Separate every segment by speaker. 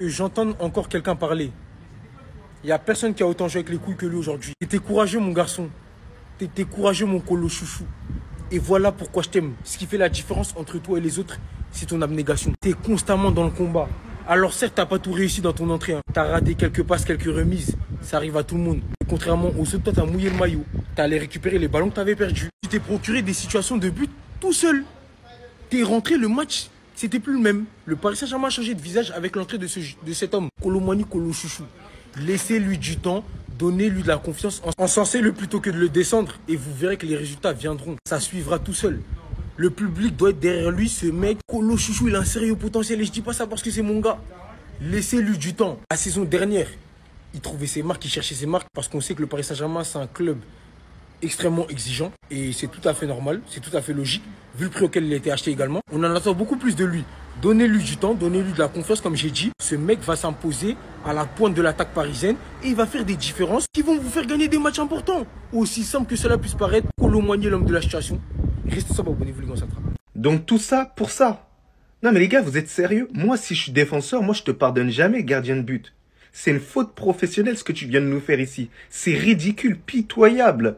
Speaker 1: J'entends encore quelqu'un parler. Il n'y a personne qui a autant joué avec les couilles que lui aujourd'hui. T'étais courageux, mon garçon. T'étais courageux, mon colo chouchou. Et voilà pourquoi je t'aime. Ce qui fait la différence entre toi et les autres, c'est ton abnégation. T'es constamment dans le combat. Alors certes, t'as pas tout réussi dans ton entrée. T'as raté quelques passes, quelques remises. Ça arrive à tout le monde. Et contrairement aux autres, toi, t'as mouillé le maillot. T'as allé récupérer les ballons que t'avais perdus. Tu t'es procuré des situations de but tout seul. T'es rentré, le match, c'était plus le même. Le Paris Saint-Germain a changé de visage avec l'entrée de cet homme. Kolo Muani, Kolo Chouchou. Laissez-lui du temps, donnez-lui de la confiance, encensez-le plutôt que de le descendre et vous verrez que les résultats viendront. Ça suivra tout seul. Le public doit être derrière lui, ce mec. Kolo Chouchou, il a un sérieux potentiel et je dis pas ça parce que c'est mon gars. Laissez-lui du temps. La saison dernière, il trouvait ses marques, il cherchait ses marques parce qu'on sait que le Paris Saint-Germain, c'est un club extrêmement exigeant et c'est tout à fait normal, c'est tout à fait logique, vu le prix auquel il a été acheté également. On en attend beaucoup plus de lui. Donnez-lui du temps, donnez-lui de la confiance, comme j'ai dit. Ce mec va s'imposer à la pointe de l'attaque parisienne et il va faire des différences qui vont vous faire gagner des matchs importants. Aussi simple que cela puisse paraître, Kolo Muani est l'homme de la situation. Restez sobre, abonnez-vous les gars, ça trappe.
Speaker 2: Donc tout ça pour ça. Non mais les gars, vous êtes sérieux? Moi, si je suis défenseur, moi je te pardonne jamais, gardien de but. C'est une faute professionnelle ce que tu viens de nous faire ici. C'est ridicule, pitoyable.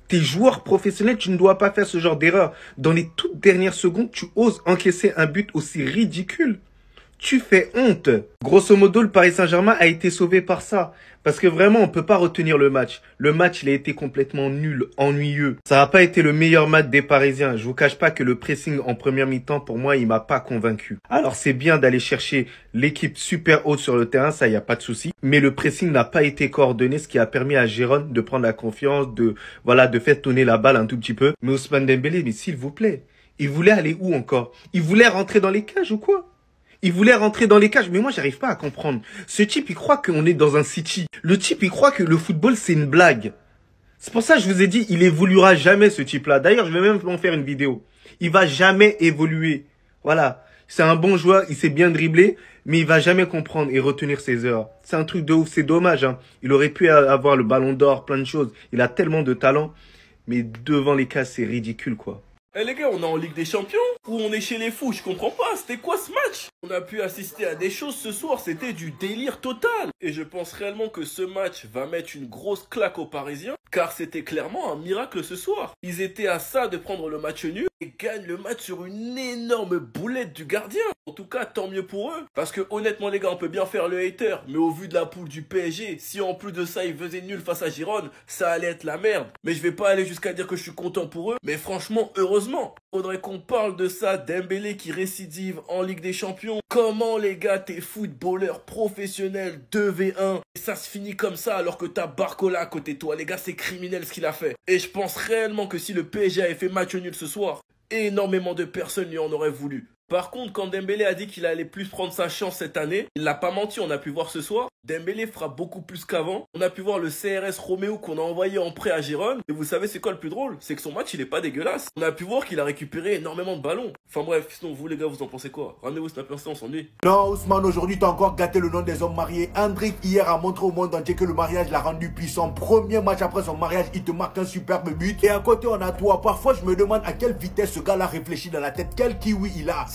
Speaker 2: T'es joueur professionnel, tu ne dois pas faire ce genre d'erreur. Dans les toutes dernières secondes, tu oses encaisser un but aussi ridicule. Tu fais honte. Grosso modo, le Paris Saint-Germain a été sauvé par ça. Parce que vraiment, on peut pas retenir le match. Le match, il a été complètement nul, ennuyeux. Ça n'a pas été le meilleur match des Parisiens. Je vous cache pas que le pressing en première mi-temps, pour moi, il m'a pas convaincu. Alors, c'est bien d'aller chercher l'équipe super haute sur le terrain, ça, y a pas de souci. Mais le pressing n'a pas été coordonné, ce qui a permis à Jérôme de prendre la confiance, de faire tourner la balle un tout petit peu. Mais Ousmane Dembélé, mais s'il vous plaît, il voulait aller où encore? Il voulait rentrer dans les cages ou quoi? Il voulait rentrer dans les cages, mais moi, j'arrive pas à comprendre. Ce type, il croit qu'on est dans un city. Le type, il croit que le football, c'est une blague. C'est pour ça que je vous ai dit, il évoluera jamais, ce type-là. D'ailleurs, je vais même en faire une vidéo. Il va jamais évoluer. Voilà. C'est un bon joueur, il sait bien dribbler, mais il va jamais comprendre et retenir ses erreurs. C'est un truc de ouf, c'est dommage, hein. Il aurait pu avoir le ballon d'or, plein de choses. Il a tellement de talent, mais devant les cages, c'est ridicule, quoi.
Speaker 3: Eh les gars, on est en Ligue des Champions ou on est chez les fous? Je comprends pas, c'était quoi ce match? On a pu assister à des choses ce soir, c'était du délire total. Et je pense réellement que ce match va mettre une grosse claque aux Parisiens, car c'était clairement un miracle ce soir. Ils étaient à ça de prendre le match nul et gagnent le match sur une énorme boulette du gardien. En tout cas, tant mieux pour eux. Parce que honnêtement les gars, on peut bien faire le hater, mais au vu de la poule du PSG, si en plus de ça ils faisaient nul face à Girone, ça allait être la merde. Mais je vais pas aller jusqu'à dire que je suis content pour eux, mais franchement, heureusement. Faudrait qu'on parle de ça, Dembélé qui récidive en Ligue des Champions. Comment les gars, t'es footballeur professionnel 2v1 et ça se finit comme ça alors que t'as Barcola à côté de toi. Les gars, c'est criminel ce qu'il a fait. Et je pense réellement que si le PSG avait fait match nul ce soir, énormément de personnes lui en auraient voulu. Par contre, quand Dembélé a dit qu'il allait plus prendre sa chance cette année, il l'a pas menti, on a pu voir ce soir. Dembélé fera beaucoup plus qu'avant. On a pu voir le CRS Roméo qu'on a envoyé en prêt à Gérone. Et vous savez c'est quoi le plus drôle? C'est que son match il est pas dégueulasse. On a pu voir qu'il a récupéré énormément de ballons. Enfin bref, sinon vous les gars vous en pensez quoi? Ramenez-vous Snapper, on s'ennuie.
Speaker 4: Non Ousmane, aujourd'hui t'as encore gâté le nom des hommes mariés. Hendrik hier a montré au monde entier que le mariage l'a rendu puissant. Premier match après son mariage, il te marque un superbe but. Et à côté on a toi. Parfois je me demande à quelle vitesse ce gars-là réfléchit dans la tête. Quel kiwi il a?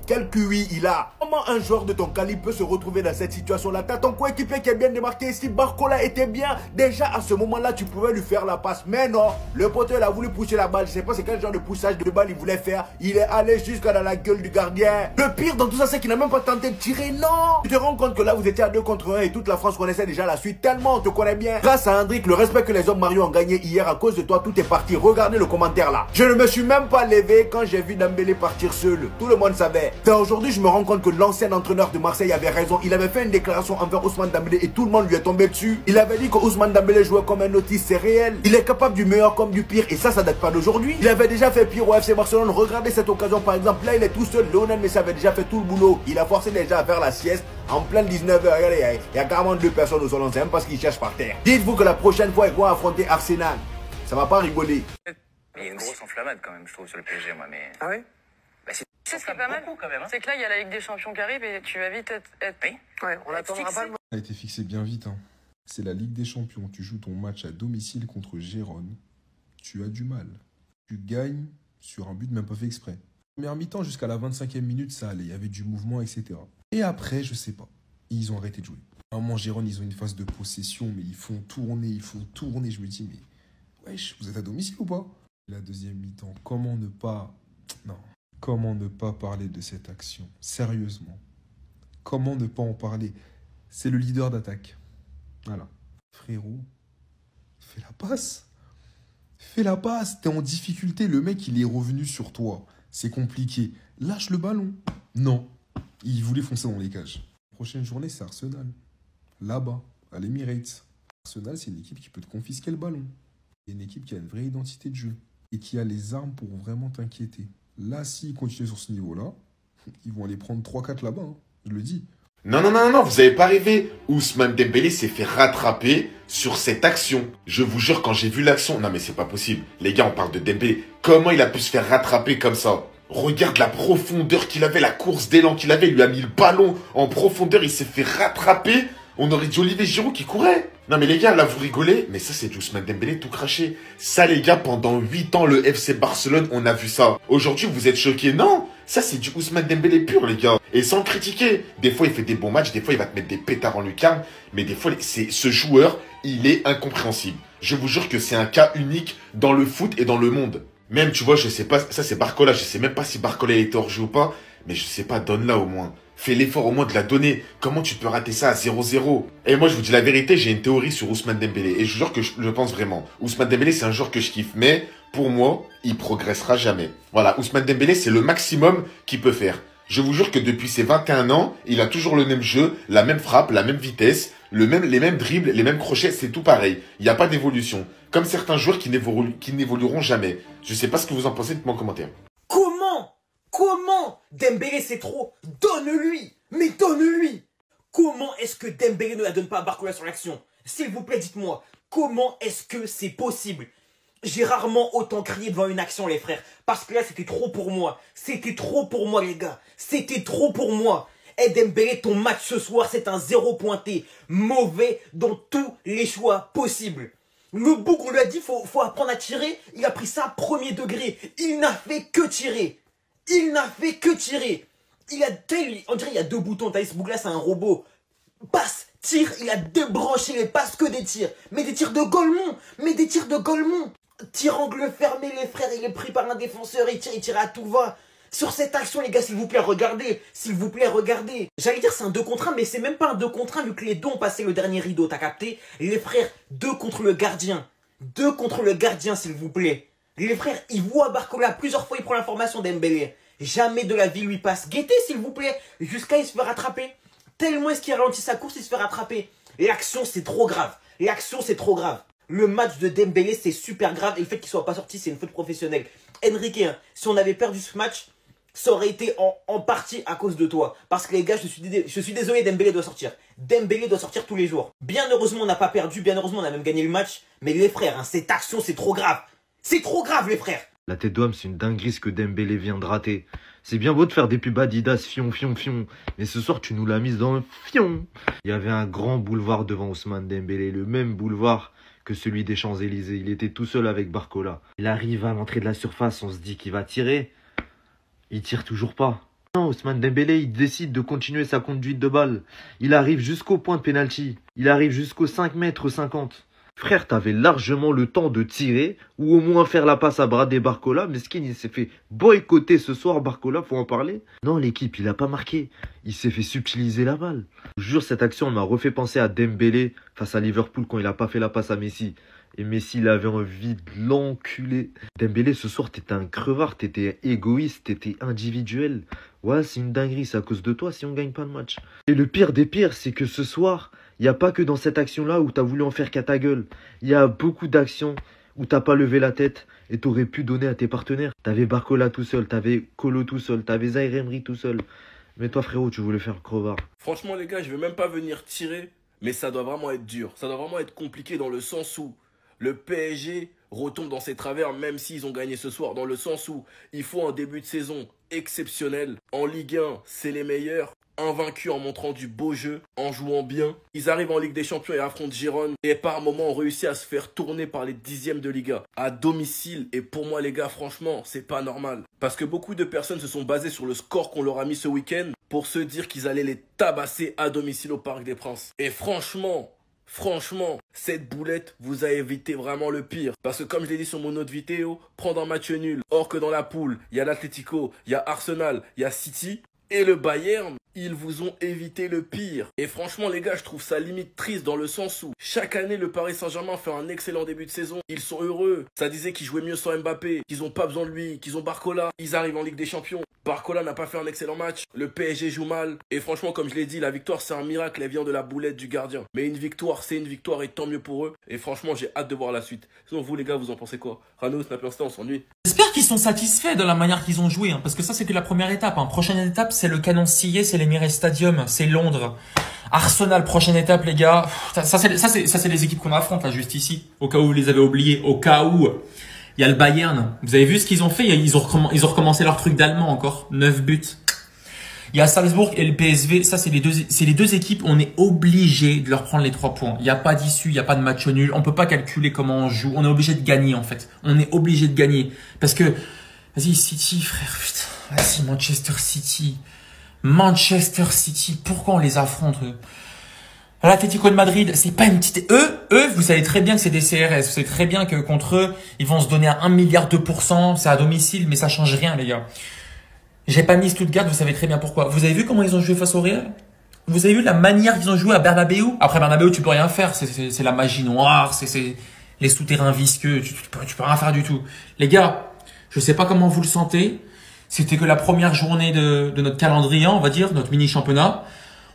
Speaker 4: Quel QI il a? Comment un joueur de ton calibre peut se retrouver dans cette situation-là? T'as ton coéquipier qui est bien démarqué ici. Barcola était bien. Déjà à ce moment-là, tu pouvais lui faire la passe. Mais non, le poteau il a voulu pousser la balle. Je sais pas c'est quel genre de poussage de balle il voulait faire. Il est allé jusqu'à dans la gueule du gardien. Le pire dans tout ça, c'est qu'il n'a même pas tenté de tirer. Non! Tu te rends compte que là, vous étiez à 2 contre 1 et toute la France connaissait déjà la suite. Tellement on te connaît bien. Grâce à Hendrik, le respect que les hommes mariés ont gagné hier à cause de toi, tout est parti. Regardez le commentaire là. Je ne me suis même pas levé quand j'ai vu Dembélé partir seul. Tout le monde savait. Aujourd'hui, je me rends compte que l'ancien entraîneur de Marseille avait raison. Il avait fait une déclaration envers Ousmane Dembélé et tout le monde lui est tombé dessus. Il avait dit que Ousmane Dembélé jouait comme un autiste, c'est réel. Il est capable du meilleur comme du pire et ça date pas d'aujourd'hui. Il avait déjà fait pire au FC Barcelone. Regardez cette occasion par exemple. Là, il est tout seul. Lionel Messi avait déjà fait tout le boulot. Il a forcé les gens à faire la sieste en pleine 19h. Regardez, il y a 42 personnes au salon. C'est même parce qu'ils cherchent par terre. Dites-vous que la prochaine fois, ils vont affronter Arsenal. Ça va pas rigoler.
Speaker 5: Il y a une grosse enflammade quand même, je trouve, sur le PSG, moi. Mais...
Speaker 6: Ah oui?
Speaker 5: Bah, c'est
Speaker 6: Ce qui est pas mal,
Speaker 5: quand même, hein.
Speaker 6: c'est que là, il y a la Ligue des Champions qui arrive et tu vas vite être...
Speaker 5: Oui.
Speaker 6: Ouais, on attendra pas le...
Speaker 7: Ça a été fixé bien vite. Hein. C'est la Ligue des Champions. Tu joues ton match à domicile contre Gérone. Tu as du mal. Tu gagnes sur un but même pas fait exprès. Première mi-temps, jusqu'à la 25e minute, ça allait. Il y avait du mouvement, etc. Et après, je sais pas. Ils ont arrêté de jouer. À un moment, Gérone, ils ont une phase de possession, mais ils font tourner, ils font tourner. Je me dis, mais wesh, vous êtes à domicile ou pas? La deuxième mi-temps, comment ne pas... Non. Comment ne pas parler de cette action? Sérieusement. Comment ne pas en parler? C'est le leader d'attaque. Voilà. Frérot, fais la passe. Fais la passe. T'es en difficulté. Le mec, il est revenu sur toi. C'est compliqué. Lâche le ballon. Non. Il voulait foncer dans les cages. La prochaine journée, c'est Arsenal. Là-bas, à l'Emirates. Arsenal, c'est une équipe qui peut te confisquer le ballon. C'est une équipe qui a une vraie identité de jeu. Et qui a les armes pour vraiment t'inquiéter. Là, s'ils continuent sur ce niveau-là, ils vont aller prendre 3-4 là-bas. Hein. Je le dis.
Speaker 8: Non, non, non, non, vous avez pas rêvé. Ousmane Dembélé s'est fait rattraper sur cette action. Je vous jure, quand j'ai vu l'action... Non, mais c'est pas possible. Les gars, on parle de Dembélé. Comment il a pu se faire rattraper comme ça? Regarde la profondeur qu'il avait, la course d'élan qu'il avait. Il lui a mis le ballon en profondeur. Il s'est fait rattraper. On aurait dit Olivier Giroud qui courait. Non, mais les gars, là, vous rigolez. Mais ça, c'est du Ousmane Dembélé tout craché. Ça, les gars, pendant 8 ans, le FC Barcelone, on a vu ça. Aujourd'hui, vous êtes choqués? Non. Ça, c'est du Ousmane Dembélé pur, les gars. Et sans le critiquer. Des fois, il fait des bons matchs. Des fois, il va te mettre des pétards en lucarne. Mais des fois, ce joueur, il est incompréhensible. Je vous jure que c'est un cas unique dans le foot et dans le monde. Même, tu vois, je sais pas. Ça, c'est Barcola. Je sais même pas si Barcola était hors jeu ou pas. Mais je sais pas, donne-la au moins. Fais l'effort au moins de la donner. Comment tu peux rater ça à 0-0? Et moi, je vous dis la vérité, j'ai une théorie sur Ousmane Dembélé. Et je vous jure que je le pense vraiment. Ousmane Dembélé, c'est un joueur que je kiffe. Mais, pour moi, il progressera jamais. Voilà, Ousmane Dembélé, c'est le maximum qu'il peut faire. Je vous jure que depuis ses 21 ans, il a toujours le même jeu, la même frappe, la même vitesse, les mêmes dribbles, les mêmes crochets, c'est tout pareil. Il n'y a pas d'évolution. Comme certains joueurs qui n'évolueront jamais. Je sais pas ce que vous en pensez, dites-moi en commentaire.
Speaker 1: Comment Dembélé c'est trop? Donne-lui. Mais donne-lui. Comment est-ce que Dembélé ne la donne pas à Barcola sur l'action? S'il vous plaît, dites-moi. Comment est-ce que c'est possible? J'ai rarement autant crié devant une action, les frères. Parce que là, c'était trop pour moi. C'était trop pour moi, les gars. C'était trop pour moi. Et Dembélé, ton match ce soir, c'est un 0 pointé. Mauvais dans tous les choix possibles. Le bouc, on lui a dit, faut apprendre à tirer. Il a pris ça premier degré. Il n'a fait que tirer. Il n'a fait que tirer. On dirait qu'il y a deux boutons. T'as ce bouc là, c'est un robot. Passe, tire, il a débranché les passes que des tirs. Mais des tirs de Golemont. Tir angle fermé, les frères, il est pris par un défenseur, il tire à tout va. Sur cette action, les gars, s'il vous plaît, regardez. S'il vous plaît, regardez. J'allais dire c'est un 2 contre 1, mais c'est même pas un 2 contre 1 vu que les deux ont passé le dernier rideau, t'as capté? Les frères, 2 contre le gardien. 2 contre le gardien, s'il vous plaît. Les frères, ils voient Barcola, plusieurs fois il prend l'information d'Embélé. Jamais de la vie lui passe. Guettez, s'il vous plaît, jusqu'à il se fait rattraper. Tellement est-ce qu'il ralentit sa course, il se fait rattraper. L'action, c'est trop grave. Le match de Dembélé, c'est super grave. Et le fait qu'il soit pas sorti, c'est une faute professionnelle. Enrique, hein, si on avait perdu ce match, ça aurait été en partie à cause de toi. Parce que les gars, je suis désolé, Dembélé doit sortir. Dembélé doit sortir tous les jours. Bien heureusement, on n'a pas perdu. Bien heureusement, on a même gagné le match. Mais les frères, hein, cette action, c'est trop grave. C'est trop grave, les frères.
Speaker 9: La tête d'homme, c'est une dinguerie ce que Dembélé vient de rater. C'est bien beau de faire des pubs Adidas, fion. Mais ce soir, tu nous l'as mise dans le fion. Il y avait un grand boulevard devant Ousmane Dembélé. Le même boulevard que celui des Champs-Élysées. Il était tout seul avec Barcola. Il arrive à l'entrée de la surface, on se dit qu'il va tirer. Il tire toujours pas. Non, Ousmane Dembélé, il décide de continuer sa conduite de balle. Il arrive jusqu'au point de pénalty. Il arrive jusqu'aux 5 mètres 50. Frère, t'avais largement le temps de tirer ou au moins faire la passe à Bradé Barcola. Meskin, il s'est fait boycotter ce soir, Barcola, faut en parler. Non, l'équipe, il a pas marqué. Il s'est fait subtiliser la balle. Je vous jure, cette action m'a refait penser à Dembélé face à Liverpool quand il a pas fait la passe à Messi. Et Messi, il avait envie de l'enculer. Dembélé, ce soir, t'étais un crevard, t'étais égoïste, t'étais individuel. Ouais, c'est une dinguerie, c'est à cause de toi si on gagne pas le match. Et le pire des pires, c'est que ce soir, il n'y a pas que dans cette action-là où t'as voulu en faire qu'à ta gueule. Il y a beaucoup d'actions où t'as pas levé la tête et t'aurais pu donner à tes partenaires. T'avais Barcola tout seul, t'avais Kolo tout seul, t'avais Zaïre Emery tout seul. Mais toi, frérot, tu voulais faire crevard.
Speaker 3: Franchement, les gars, je vais même pas venir tirer, mais ça doit vraiment être dur. Ça doit vraiment être compliqué dans le sens où le PSG retombe dans ses travers même s'ils ont gagné ce soir. Dans le sens où il faut un début de saison exceptionnel. En Ligue 1, c'est les meilleurs. Invaincus en montrant du beau jeu, en jouant bien. Ils arrivent en Ligue des Champions et affrontent Gérone. Et par moments, ont réussi à se faire tourner par les 10e de Liga. À domicile. Et pour moi, les gars, franchement, c'est pas normal. Parce que beaucoup de personnes se sont basées sur le score qu'on leur a mis ce week-end. pour se dire qu'ils allaient les tabasser à domicile au Parc des Princes. Et franchement, cette boulette vous a évité vraiment le pire. Parce que comme je l'ai dit sur mon autre vidéo, prendre un match nul, or que dans la poule, il y a l'Atlético, il y a Arsenal, il y a City et le Bayern, ils vous ont évité le pire. Et franchement les gars, je trouve ça limite triste dans le sens où chaque année le Paris Saint-Germain fait un excellent début de saison. Ils sont heureux. Ça disait qu'ils jouaient mieux sans Mbappé, qu'ils ont pas besoin de lui, qu'ils ont Barcola. Ils arrivent en Ligue des Champions. Barcola n'a pas fait un excellent match. Le PSG joue mal. Et franchement, comme je l'ai dit, la victoire c'est un miracle. Elle vient de la boulette du gardien. Mais une victoire, c'est une victoire et tant mieux pour eux. Et franchement, j'ai hâte de voir la suite. Sinon vous les gars, vous en pensez quoi? Rano, Snapper Star, on s'ennuie.
Speaker 10: J'espère qu'ils sont satisfaits de la manière qu'ils ont joué, hein, parce que ça c'est que la première étape. Prochaine étape, c'est le canon scié, c'est l'Emirates Stadium, c'est Londres. Arsenal, prochaine étape les gars. Ça c'est les équipes qu'on affronte là juste ici. Au cas où vous les avez oubliés, au cas où il y a le Bayern. Vous avez vu ce qu'ils ont fait? Ils ont recommencé leur truc d'allemand encore. 9 buts. Il y a Salzbourg et le PSV. Ça c'est les deux équipes. On est obligé de leur prendre les 3 points. Il n'y a pas d'issue, il n'y a pas de match nul. On peut pas calculer comment on joue. On est obligé de gagner en fait. On est obligé de gagner parce que vas-y City frère, putain. Vas-y Manchester City. Manchester City, pourquoi on les affronte eux? L'Atlético de Madrid, c'est pas une petite... Eux, vous savez très bien que c'est des CRS. Vous savez très bien que contre eux, ils vont se donner à 1,2 milliard. C'est à domicile, mais ça change rien, les gars. J'ai pas mis Stuttgart, vous savez très bien pourquoi. Vous avez vu comment ils ont joué face au Real? Vous avez vu la manière qu'ils ont joué à Bernabeu? Après Bernabeu, tu peux rien faire. C'est la magie noire, c'est les souterrains visqueux. Tu peux rien faire du tout. Les gars, je sais pas comment vous le sentez. C'était que la première journée de notre calendrier, on va dire, notre mini-championnat.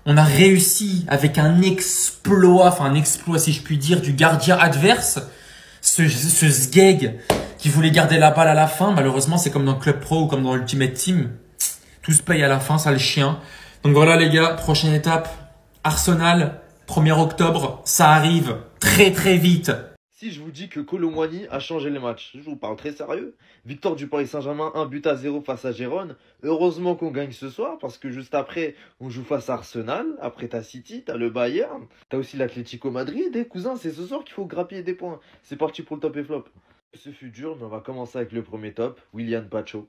Speaker 10: On a réussi avec un exploit si je puis dire, du gardien adverse. Ce Sgeg qui voulait garder la balle à la fin. Malheureusement, c'est comme dans Club Pro ou comme dans Ultimate Team. Tout se paye à la fin, ça le chien. Donc voilà les gars, prochaine étape. Arsenal, 1er octobre, ça arrive très très vite.
Speaker 9: Si je vous dis que Kolo Muani a changé les matchs, je vous parle très sérieux. Victoire du Paris Saint-Germain, 1-0 face à Gérone. Heureusement qu'on gagne ce soir parce que juste après, on joue face à Arsenal. Après, t'as City, t'as le Bayern, t'as aussi l'Atlético Madrid. Et cousin, c'est ce soir qu'il faut grappiller des points. C'est parti pour le top et flop. Ce fut dur, mais on va commencer avec le premier top, Willian Pacho.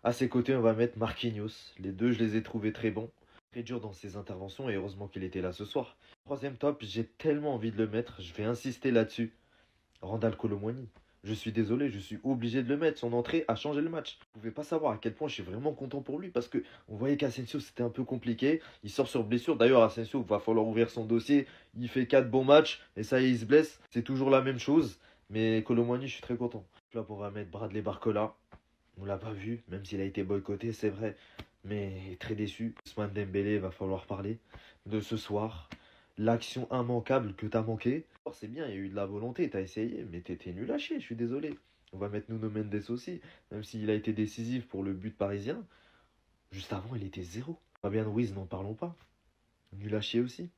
Speaker 9: À ses côtés, on va mettre Marquinhos. Les deux, je les ai trouvés très bons. Très dur dans ses interventions et heureusement qu'il était là ce soir. Troisième top, j'ai tellement envie de le mettre, je vais insister là-dessus. Randal Kolo Muani. Je suis désolé, je suis obligé de le mettre. Son entrée a changé le match. Vous pouvez pas savoir à quel point je suis vraiment content pour lui parce que on voyait qu'Asensio c'était un peu compliqué. Il sort sur blessure. D'ailleurs, Asensio va falloir ouvrir son dossier. Il fait 4 bons matchs et ça y est, il se blesse. C'est toujours la même chose. Mais Kolo Muani, je suis très content. Là, on va mettre Bradley Barcola. On l'a pas vu, même s'il a été boycotté, c'est vrai. Mais très déçu. Ousmane Dembélé, va falloir parler de ce soir. L'action immanquable que t'as manqué. C'est bien, il y a eu de la volonté, t'as essayé, mais t'étais nul à chier, je suis désolé. On va mettre Nuno Mendes aussi, même s'il a été décisif pour le but parisien. Juste avant, il était 0. Fabien Ruiz, n'en parlons pas. Nul à chier aussi.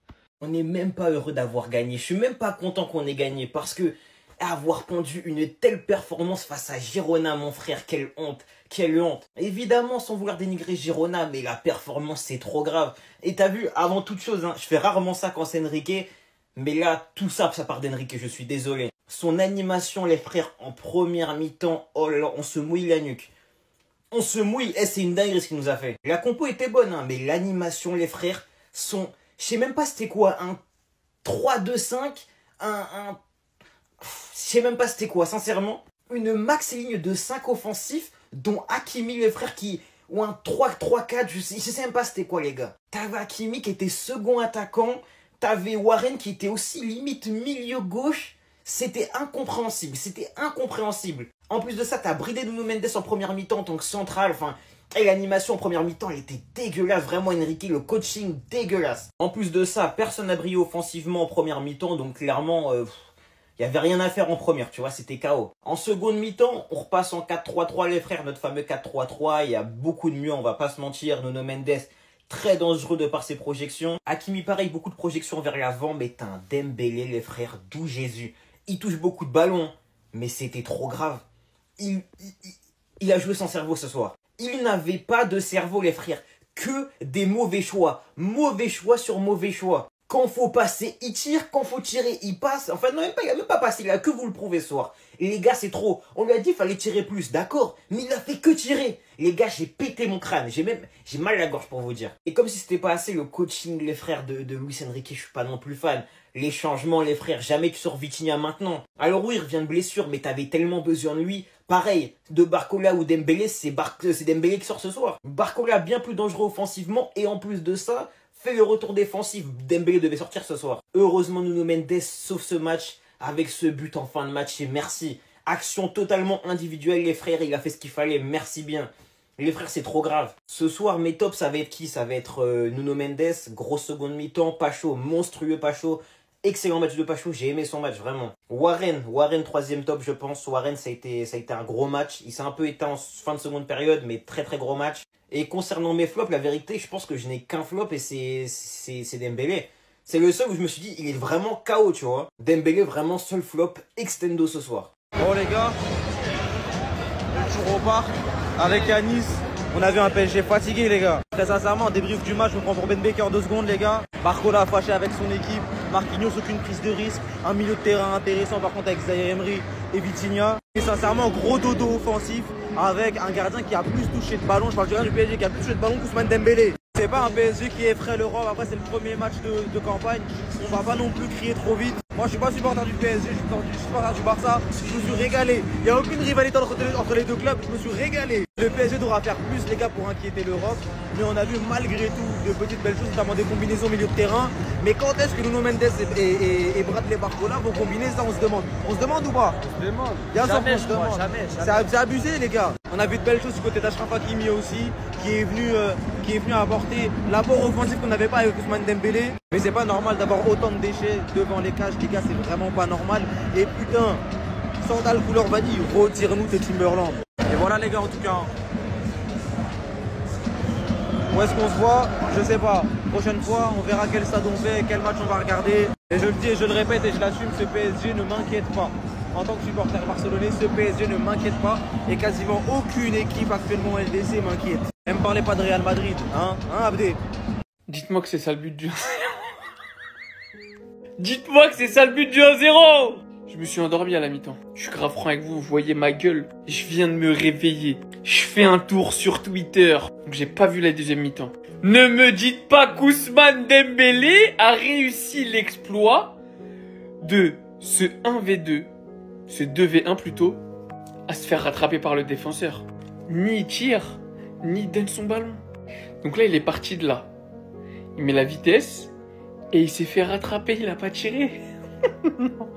Speaker 11: On n'est même pas heureux d'avoir gagné. Je suis même pas content qu'on ait gagné parce que avoir pondu une telle performance face à Girona, mon frère, quelle honte. Quelle honte. Évidemment, sans vouloir dénigrer Girona, mais la performance, c'est trop grave. Et t'as vu, avant toute chose, hein, je fais rarement ça quand c'est Enrique. Mais là, tout ça, ça part d'Enrique, je suis désolé. Son animation, les frères, en première mi-temps, oh là là, on se mouille la nuque. On se mouille, c'est une dinguerie ce qu'il nous a fait. La compo était bonne, hein, mais l'animation, les frères, sont... Je sais même pas c'était quoi, un 3-2-5, un... Je sais même pas c'était quoi, sincèrement. Une max ligne de 5 offensifs, dont Hakimi, les frères, qui... Ou un 3-4, je sais même pas c'était quoi, les gars. T'avais Hakimi qui était second attaquant... T'avais Warren qui était aussi limite milieu gauche. C'était incompréhensible. C'était incompréhensible. En plus de ça, t'as bridé Nuno Mendes en première mi-temps en tant que central. Enfin, et l'animation en première mi-temps, elle était dégueulasse. Vraiment, Enrique, le coaching dégueulasse. En plus de ça, personne n'a brillé offensivement en première mi-temps. Donc clairement, il n'y avait rien à faire en première. Tu vois, c'était KO. En seconde mi-temps, on repasse en 4-3-3, les frères. Notre fameux 4-3-3. Il y a beaucoup de mieux, on va pas se mentir. Nuno Mendes... Très dangereux de par ses projections. Hakimi, pareil, beaucoup de projections vers l'avant. Mais t'as un Dembélé, les frères, d'où Jésus. Il touche beaucoup de ballons. Mais c'était trop grave. Il a joué sans cerveau ce soir. Il n'avait pas de cerveau, les frères. Que des mauvais choix. Mauvais choix sur mauvais choix. Quand faut passer, il tire. Quand faut tirer, il passe. Enfin, non, il a même pas passé. Il a que vous le prouver ce soir. Et les gars, c'est trop. On lui a dit qu'il fallait tirer plus, d'accord. Mais il a fait que tirer. Les gars, j'ai pété mon crâne. J'ai mal à la gorge pour vous dire. Et comme si c'était pas assez, le coaching, les frères de Luis Enrique, je suis pas non plus fan. Les changements, les frères, jamais tu sors Vitinha maintenant. Alors oui, il revient de blessure, mais t'avais tellement besoin de lui. Pareil, de Barcola ou Dembélé, c'est Dembélé qui sort ce soir. Barcola bien plus dangereux offensivement et en plus de ça, fait le retour défensif. Dembélé devait sortir ce soir. Heureusement, Nuno Mendes sauve ce match avec ce but en fin de match et merci. Action totalement individuelle, les frères, il a fait ce qu'il fallait, merci bien. Les frères, c'est trop grave. Ce soir, mes tops, ça va être qui? Ça va être Nuno Mendes, grosse seconde mi-temps, Pacho, monstrueux Pacho. Excellent match de Pacho, j'ai aimé son match, vraiment. Warren, troisième top, je pense. Warren, ça a été un gros match. Il s'est un peu éteint en fin de seconde période, mais très très gros match. Et concernant mes flops, la vérité, je pense que je n'ai qu'un flop et c'est Dembélé. C'est le seul où je me suis dit, il est vraiment KO, tu vois. Dembélé, vraiment seul flop, extendo ce soir.
Speaker 12: Bon les gars, toujours au parc, avec Yanis. On a vu un PSG fatigué les gars. Très sincèrement, débrief du match, je me prends pour Ben Baker en 2 secondes les gars. Barcola fâché avec son équipe. Marquinhos, aucune prise de risque. Un milieu de terrain intéressant par contre avec Zaïre Emery et Vitinha. Et sincèrement, gros dodo offensif avec un gardien qui a plus touché de ballon. Je parle du gardien du PSG qui a plus touché de ballon qu'Ousmane Dembélé. C'est pas un PSG qui effraie l'Europe. Après, c'est le premier match de campagne. On va pas non plus crier trop vite. Moi, je suis pas supporter du PSG, je suis supporter du Barça. Je me suis régalé. Il n'y a aucune rivalité entre les deux clubs. Je me suis régalé. Le PSG devra faire plus, les gars, pour inquiéter l'Europe. Mais on a vu malgré tout de petites belles choses, notamment des combinaisons au milieu de terrain. Mais quand est-ce que Nuno Mendes et Bradley Barcola vont combiner ça? On se demande. On se demande ou pas? On se demande. Bien sûr, on se demande. C'est abusé, les gars. On a vu de belles choses du côté d'Achraf Hakimi aussi, qui est venu apporter l'apport offensif qu'on n'avait pas avec Ousmane Dembélé. Mais c'est pas normal d'avoir autant de déchets devant les cages, les gars, c'est vraiment pas normal. Et putain, Sandal couleur vanille, retire-nous tes Timberland. Et voilà les gars, en tout cas. Où est-ce qu'on se voit? Je sais pas. Prochaine fois, on verra quel stade on fait, quel match on va regarder. Et je le dis et je le répète et je l'assume, ce PSG ne m'inquiète pas. En tant que supporter barcelonais, ce PSG ne m'inquiète pas. Et quasiment aucune équipe actuellement en LDC m'inquiète. Ne me parlez pas de Real Madrid, hein Abdé?
Speaker 10: Dites-moi que c'est ça le but du 1-0. Dites-moi que c'est ça le but du 1-0. Je me suis endormi à la mi-temps. Je suis grave franc avec vous, vous voyez ma gueule. Je viens de me réveiller. Je fais un tour sur Twitter. Donc j'ai pas vu la deuxième mi-temps. Ne me dites pas qu'Ousmane Dembélé a réussi l'exploit de ce 1v2, ce 2v1 plutôt, à se faire rattraper par le défenseur. Ni il tire, ni il donne son ballon. Donc là, il est parti de là. Il met la vitesse et il s'est fait rattraper, il a pas tiré. Non.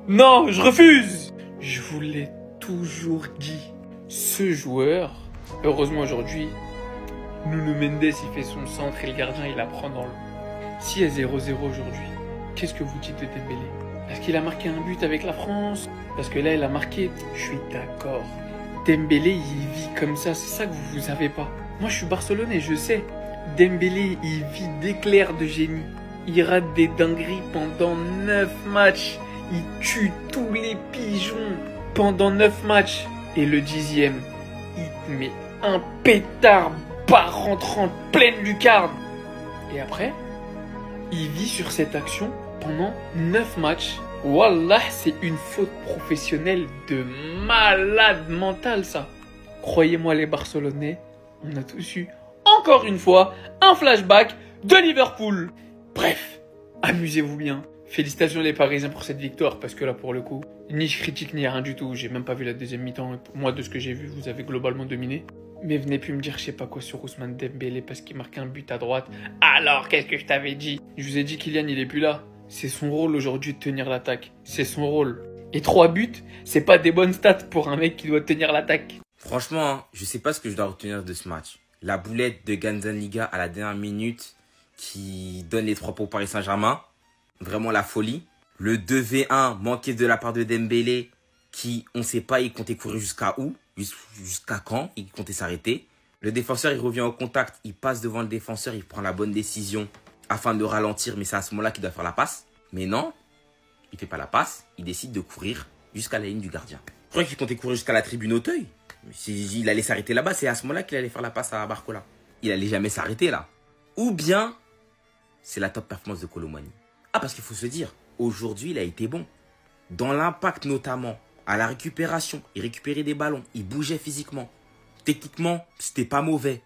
Speaker 10: Non, je refuse. Je vous l'ai toujours dit. Ce joueur, heureusement aujourd'hui, Nuno Mendes, il fait son centre et le gardien, il la prend dans l'eau. S'il y a 0-0 aujourd'hui, qu'est-ce que vous dites de Dembélé? Parce qu'il a marqué un but avec la France? Parce que là, il a marqué? Je suis d'accord. Dembélé, il vit comme ça, c'est ça que vous savez pas. Moi, je suis barcelonais, je sais. Dembélé, il vit d'éclairs de génie. Il rate des dingueries pendant 9 matchs. Il tue tous les pigeons pendant 9 matchs. Et le 10e, il met un pétard bas rentrant pleine lucarne. Et après, il vit sur cette action pendant 9 matchs. Wallah, c'est une faute professionnelle de malade mental, ça. Croyez-moi, les Barcelonais, on a tous eu, encore une fois, un flashback de Liverpool. Bref, amusez-vous bien. Félicitations les Parisiens pour cette victoire, parce que là, pour le coup, ni je critique ni rien du tout. J'ai même pas vu la deuxième mi-temps. Moi, de ce que j'ai vu, vous avez globalement dominé. Mais venez plus me dire je sais pas quoi sur Ousmane Dembélé parce qu'il marque un but à droite. Alors, qu'est-ce que je t'avais dit? Je vous ai dit Kylian, il est plus là. C'est son rôle aujourd'hui de tenir l'attaque. C'est son rôle. Et 3 buts, c'est pas des bonnes stats pour un mec qui doit tenir l'attaque.
Speaker 13: Franchement, je sais pas ce que je dois retenir de ce match. La boulette de Ganzaniga à la dernière minute qui donne les 3 points au Paris Saint-Germain. Vraiment la folie. Le 2v1 manqué de la part de Dembélé qui, on sait pas, il comptait courir jusqu'à où, jusqu'à quand, il comptait s'arrêter. Le défenseur, il revient au contact, il passe devant le défenseur, il prend la bonne décision afin de ralentir, mais c'est à ce moment-là qu'il doit faire la passe. Mais non, il fait pas la passe, il décide de courir jusqu'à la ligne du gardien. Je crois qu'il comptait courir jusqu'à la tribune Auteuil. Il allait s'arrêter là-bas, c'est à ce moment-là qu'il allait faire la passe à Barcola. Il allait jamais s'arrêter là. Ou bien, c'est la top performance de Kolo Muani. Ah, parce qu'il faut se dire, aujourd'hui, il a été bon. Dans l'impact notamment, à la récupération, il récupérait des ballons, il bougeait physiquement. Techniquement, c'était pas mauvais.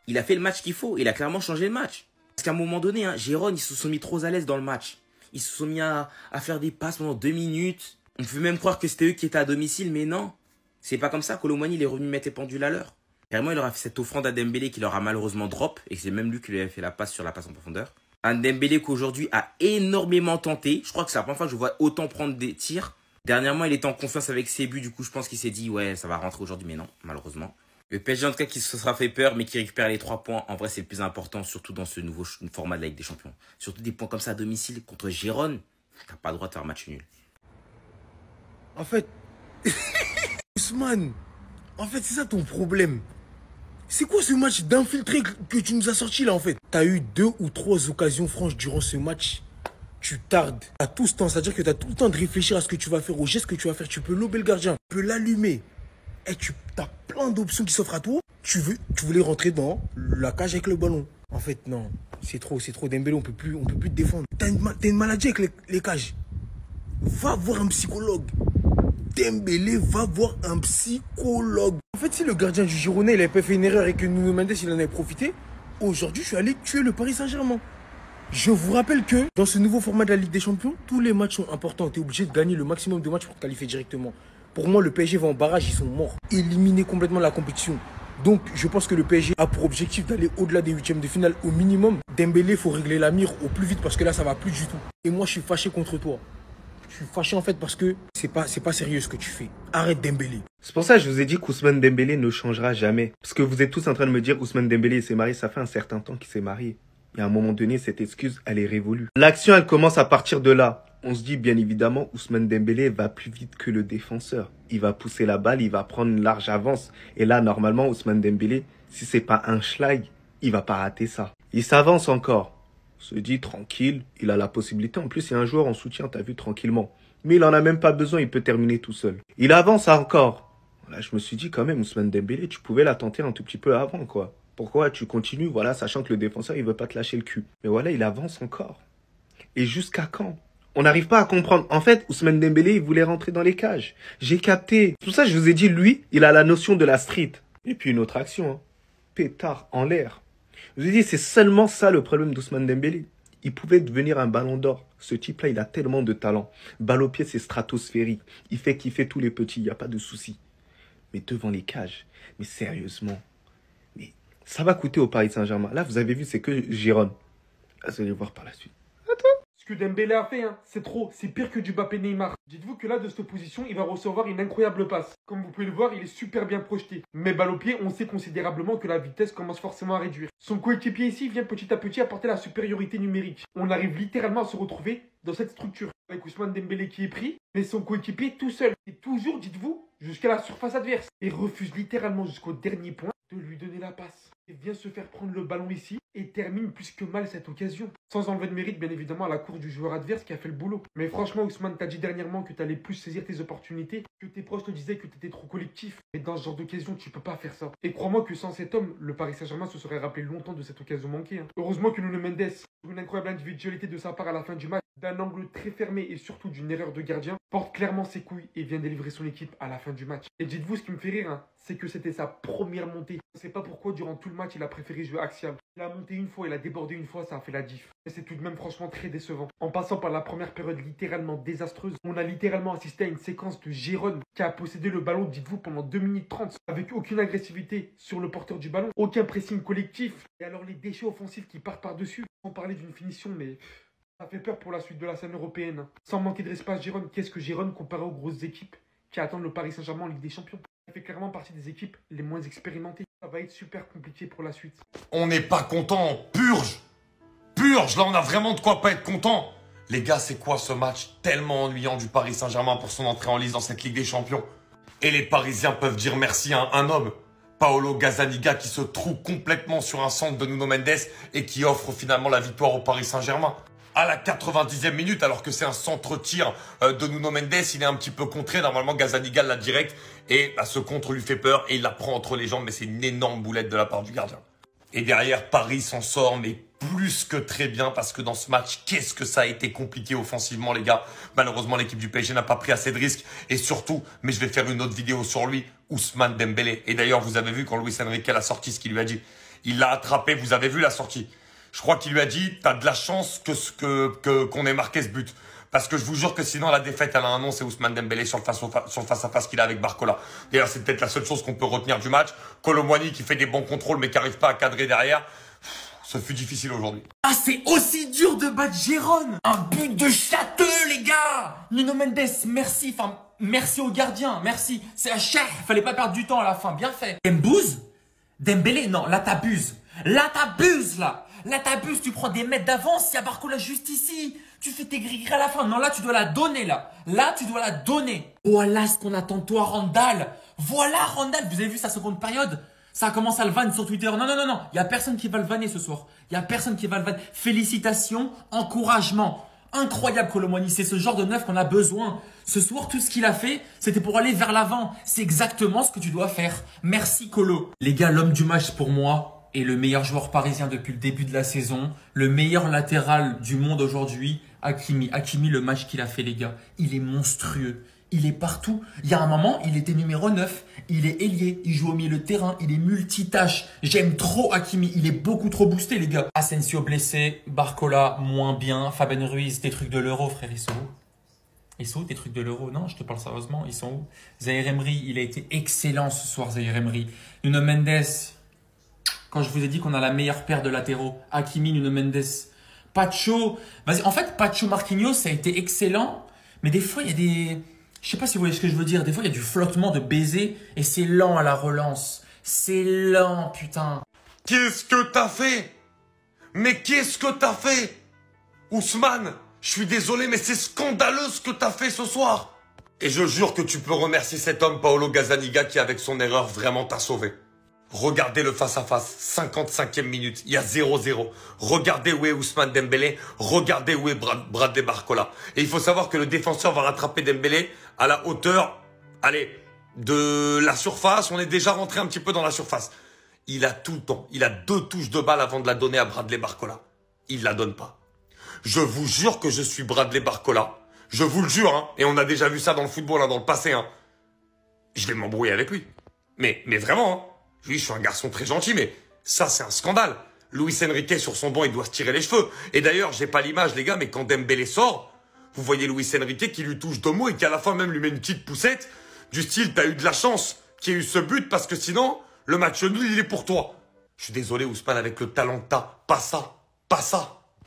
Speaker 13: Il a fait le match qu'il faut, il a clairement changé le match. Parce qu'à un moment donné, hein, Gérone, ils se sont mis trop à l'aise dans le match. Ils se sont mis à faire des passes pendant 2 minutes. On peut même croire que c'était eux qui étaient à domicile, mais non. C'est pas comme ça. Kolo Muani, il est revenu mettre les pendules à l'heure. Carrément, il aura fait cette offrande à Dembélé qui leur a malheureusement drop. Et c'est même lui qui lui avait fait la passe sur la passe en profondeur. Un Dembélé qu'aujourd'hui a énormément tenté. Je crois que c'est la première fois que je vois autant prendre des tirs. Dernièrement, il était en confiance avec ses buts. Du coup, je pense qu'il s'est dit, ouais, ça va rentrer aujourd'hui. Mais non, malheureusement. Le PSG, en tout cas, qui se sera fait peur, mais qui récupère les 3 points. En vrai, c'est le plus important, surtout dans ce nouveau format de la Ligue des Champions. Surtout des points comme ça à domicile contre Gérone. T'as pas le droit de faire match nul.
Speaker 1: En fait, Ousmane, en fait, c'est ça ton problème. C'est quoi ce match d'infiltré que tu nous as sorti là en fait? T'as eu 2 ou 3 occasions franches durant ce match. Tu tardes. T'as tout ce temps, c'est-à-dire que t'as tout le temps de réfléchir à ce que tu vas faire, au geste que tu vas faire. Tu peux lober le gardien, tu peux l'allumer. Et tu as plein d'options qui s'offrent à toi. Tu voulais rentrer dans la cage avec le ballon. En fait, non. C'est trop. Dembélé, on peut plus te défendre. T'as une maladie avec les cages. Va voir un psychologue. Dembélé va voir un psychologue. En fait, si le gardien du Girondin, il avait pas fait une erreur et que Nuno Mendes, il en avait profité, aujourd'hui, je suis allé tuer le Paris Saint-Germain. Je vous rappelle que dans ce nouveau format de la Ligue des Champions, tous les matchs sont importants. Tu es obligé de gagner le maximum de matchs pour te qualifier directement. Pour moi, le PSG va en barrage, ils sont morts. Éliminer complètement la compétition. Donc, je pense que le PSG a pour objectif d'aller au-delà des 8e de finale au minimum. Dembélé, il faut régler la mire au plus vite parce que là, ça va plus du tout. Et moi, je suis fâché contre toi. Je suis fâché en fait parce que c'est pas sérieux ce que tu fais. Arrête Dembélé.
Speaker 2: C'est pour ça que je vous ai dit qu'Ousmane Dembélé ne changera jamais. Parce que vous êtes tous en train de me dire Ousmane Dembélé s'est marié, ça fait un certain temps qu'il s'est marié. Et à un moment donné, cette excuse, elle est révolue. L'action, elle commence à partir de là. On se dit bien évidemment, Ousmane Dembélé va plus vite que le défenseur. Il va pousser la balle, il va prendre une large avance. Et là, normalement, Ousmane Dembélé, si c'est pas un schlag, il va pas rater ça. Il s'avance encore. On se dit tranquille, il a la possibilité. En plus, il y a un joueur en soutien, t'as vu, tranquillement. Mais il en a même pas besoin, il peut terminer tout seul. Il avance encore. Là, je me suis dit quand même, Ousmane Dembélé, tu pouvais la tenter un tout petit peu avant, quoi. Pourquoi tu continues, voilà, sachant que le défenseur, il veut pas te lâcher le cul. Mais voilà, il avance encore. Et jusqu'à quand? On n'arrive pas à comprendre. En fait, Ousmane Dembélé, il voulait rentrer dans les cages. J'ai capté. C'est pour ça que je vous ai dit, lui, il a la notion de la street. Et puis une autre action, hein. Pétard en l'air. Je vous ai dit, c'est seulement ça le problème d'Ousmane Dembélé. Il pouvait devenir un ballon d'or. Ce type-là, il a tellement de talent. Balle au pied, c'est stratosphérique. Il fait kiffer tous les petits, il n'y a pas de souci. Mais devant les cages, mais sérieusement, mais ça va coûter au Paris Saint-Germain. Là, vous avez vu, c'est que Gérone. Vous allez voir par la suite.
Speaker 1: Ce que Dembélé a fait, hein, c'est trop. C'est pire que du Mbappé Neymar. Dites-vous que là, de cette position, il va recevoir une incroyable passe. Comme vous pouvez le voir, il est super bien projeté. Mais balle au pied, on sait considérablement que la vitesse commence forcément à réduire. Son coéquipier ici vient petit à petit apporter la supériorité numérique. On arrive littéralement à se retrouver dans cette structure. Avec Ousmane Dembélé qui est pris, mais son coéquipier tout seul. Et toujours, dites-vous, jusqu'à la surface adverse. Et refuse littéralement jusqu'au dernier point de lui donner la passe. Et vient se faire prendre le ballon ici et termine plus que mal cette occasion. Sans enlever de mérite, bien évidemment, à la cour du joueur adverse qui a fait le boulot. Mais franchement, Ousmane t'a dit dernièrement que t'allais plus saisir tes opportunités, que tes proches te disaient que t'étais trop collectif. Mais dans ce genre d'occasion, tu peux pas faire ça. Et crois-moi que sans cet homme, le Paris Saint-Germain se serait rappelé longtemps de cette occasion manquée. Hein. Heureusement que Nuno Mendes, pour une incroyable individualité de sa part à la fin du match, d'un angle très fermé et surtout d'une erreur de gardien, porte clairement ses couilles et vient délivrer son équipe à la fin du match. Et dites-vous, ce qui me fait rire, hein, c'est que c'était sa première montée. Je sais pas pourquoi durant tout le match il a préféré jouer axial. Il a monté une fois, il a débordé une fois, ça a fait la diff. Et c'est tout de même franchement très décevant. En passant par la première période littéralement désastreuse, on a littéralement assisté à une séquence de Gérone qui a possédé le ballon, dites-vous, pendant 2 minutes 30, avec aucune agressivité sur le porteur du ballon, aucun pressing collectif. Et alors les déchets offensifs qui partent par-dessus, sans parler d'une finition, mais ça fait peur pour la suite de la scène européenne. Sans manquer de respect à Gérone, qu'est-ce que Gérone comparé aux grosses équipes qui attendent le Paris Saint-Germain en Ligue des Champions? Ça fait clairement partie des équipes les moins expérimentées. Ça va être super compliqué pour la suite.
Speaker 14: On n'est pas content, purge. Purge, là on a vraiment de quoi pas être content. Les gars, c'est quoi ce match tellement ennuyant du Paris Saint-Germain pour son entrée en lice dans cette Ligue des Champions? Et les Parisiens peuvent dire merci à un homme, Paolo Gazzaniga, qui se trouve complètement sur un centre de Nuno Mendes et qui offre finalement la victoire au Paris Saint-Germain. À la 90e minute, alors que c'est un centre-tir de Nuno Mendes, il est un petit peu contré. Normalement, Gazzaniga l'a direct et ce contre lui fait peur et il la prend entre les jambes. Mais c'est une énorme boulette de la part du gardien. Et derrière, Paris s'en sort, mais plus que très bien parce que dans ce match, qu'est-ce que ça a été compliqué offensivement, les gars. Malheureusement, l'équipe du PSG n'a pas pris assez de risques. Et surtout, mais je vais faire une autre vidéo sur lui, Ousmane Dembélé. Et d'ailleurs, vous avez vu quand Luis Enrique l'a sorti ce qu'il lui a dit. Il l'a attrapé, vous avez vu la sortie. Je crois qu'il lui a dit, t'as de la chance qu'on ait marqué ce but. Parce que je vous jure que sinon la défaite elle a un nom, c'est Ousmane Dembélé sur le face-à-face qu'il a avec Barcola. D'ailleurs, c'est peut-être la seule chose qu'on peut retenir du match. Kolo Muani qui fait des bons contrôles mais qui n'arrive pas à cadrer derrière. Ce fut difficile aujourd'hui.
Speaker 10: Ah, c'est aussi dur de battre Gérone. Un but de châteux, les gars. Nuno Mendes, merci. Enfin, merci au gardien, merci. C'est la chair. Fallait pas perdre du temps à la fin, bien fait. Dembouz, Dembélé, non, là t'abuses. Là t'abuses, là. Là t'abuses, tu prends des mètres d'avance, il y a Barcola juste ici. Tu fais tes gris-gris à la fin. Non, là tu dois la donner, là. Là tu dois la donner. Voilà ce qu'on attend de toi, Randall. Voilà, Randall, vous avez vu sa seconde période? Ça commence à le vanner sur Twitter. Non, non, non, non. Il n'y a personne qui va le vanner ce soir. Il n'y a personne qui va le vanner. Félicitations, encouragement. Incroyable, Kolo Muani. C'est ce genre de neuf qu'on a besoin. Ce soir, tout ce qu'il a fait, c'était pour aller vers l'avant. C'est exactement ce que tu dois faire. Merci, Kolo. Les gars, l'homme du match pour moi est le meilleur joueur parisien depuis le début de la saison. Le meilleur latéral du monde aujourd'hui, Hakimi. Hakimi, le match qu'il a fait, les gars, il est monstrueux. Il est partout. Il y a un moment, il était numéro 9. Il est ailier. Il joue au milieu de terrain. Il est multitâche. J'aime trop Hakimi. Il est beaucoup trop boosté, les gars. Asensio blessé. Barcola moins bien. Fabien Ruiz, tes trucs de l'Euro, frère, ils sont où? Ils sont où tes trucs de l'Euro? Non, je te parle sérieusement. Ils sont où? Zaïre Emery, il a été excellent ce soir, Zaïre Emery. Nuno Mendes, quand je vous ai dit qu'on a la meilleure paire de latéraux. Hakimi, Nuno Mendes. Pacho. Vas-y. En fait, Pacho Marquinhos, ça a été excellent. Mais des fois, il y a des... Je sais pas si vous voyez ce que je veux dire. Des fois, il y a du flottement de baiser et c'est lent à la relance. C'est lent, putain.
Speaker 14: Qu'est-ce que t'as fait? Mais qu'est-ce que t'as fait? Ousmane, je suis désolé, mais c'est scandaleux ce que t'as fait ce soir. Et je jure que tu peux remercier cet homme, Paolo Gazzaniga, qui avec son erreur vraiment t'a sauvé. Regardez le face-à-face, 55e minute, il y a 0-0. Regardez où est Ousmane Dembélé, regardez où est Bradley Barcola. Et il faut savoir que le défenseur va rattraper Dembélé à la hauteur, allez, de la surface. On est déjà rentré un petit peu dans la surface. Il a tout le temps, il a 2 touches de balle avant de la donner à Bradley Barcola. Il la donne pas. Je vous jure que je suis Bradley Barcola. Je vous le jure, hein. Et on a déjà vu ça dans le football, hein, dans le passé, hein. Je vais m'embrouiller avec lui. Mais vraiment, hein. Oui, je suis un garçon très gentil, mais ça, c'est un scandale. Luis Enrique, sur son banc, il doit se tirer les cheveux. Et d'ailleurs, j'ai pas l'image, les gars, mais quand Dembélé sort, vous voyez Luis Enrique qui lui touche 2 mots et qui à la fin même lui met une petite poussette du style, t'as eu de la chance qu'il y ait eu ce but parce que sinon, le match nul, il est pour toi. Je suis désolé, Ousmane, avec le talent que t'as. Pas ça. Pas ça.